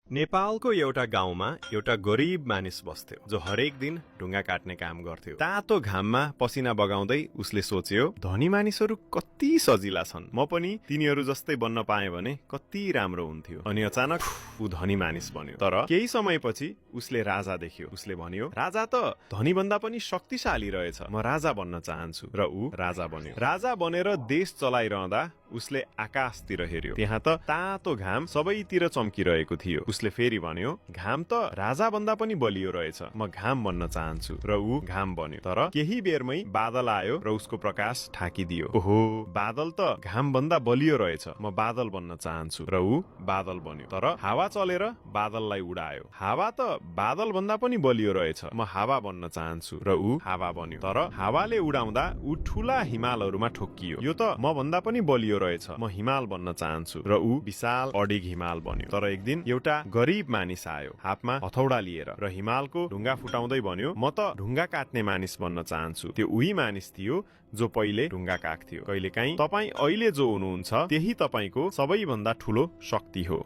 नेपालको एउटा गाउँमा एउटा गरिब मानिस बस्थ्यो जो हरेक दिन ढुङ्गा काट्ने काम गर्थ्यो। तातो घाममा पसिना बगाउँदै उसले सोच्यो, धनी मानिसहरू कति सजिला छन्, म पनि तिनीहरू जस्तै बन्न पाएँ भने कति राम्रो हुन्थ्यो। अनि अचानक ऊ धनी मानिस बन्यो। तर केही समयपछि उसले राजा देख्यो। उसले भन्यो, राजा त धनी भन्दा पनि शक्तिशाली रहेछ, म राजा बन्न चाहन्छु। र ऊ राजा बन्यो। राजा बनेर देश चलाइरहँदा उसले आकाशतिर हेर्यो। त्यहाँ त तातो घाम सबैतिर चम्किरहेको थियो। उसले फेरि भन्यो, घाम त राजा भन्दा पनि बलियो रहेछ, म घाम बन्न चाहन्छु। र ऊ घाम बन्यो। तर केही बेरमै बादल आयो र उसको प्रकाश ढाकिदियो। ओहो, बादल त घाम भन्दा बलियो रहेछ, म बादल बन्न चाहन्छु। र ऊ बादल बन्यो। तर हावा चलेर बादललाई उडायो। हावा त बादल भन्दा पनि बलियो रहेछ, म हावा बन्न चाहन्छु। र ऊ हावा बन्यो। तर हावाले उडाउँदा ऊ ठूला हिमालहरूमा ठोक्कियो। यो त म भन्दा पनि बलियो रहेछ, म हिमाल बन्न चाहन्छु। र ऊ विशाल अडिग हिमाल बन्यो। तर एक दिन एउटा गरिब मानिस आयो, हातमा हथौडा लिएर, र हिमालको ढुङ्गा फुटाउँदै भन्यो, म त ढुङ्गा काट्ने मानिस बन्न चाहन्छु। त्यो उही मानिस थियो जो पहिले ढुङ्गा काट्थ्यो। कहिलेकाहीँ तपाईँ अहिले जो हुनुहुन्छ त्यही तपाईको सबैभन्दा ठूलो शक्ति हो।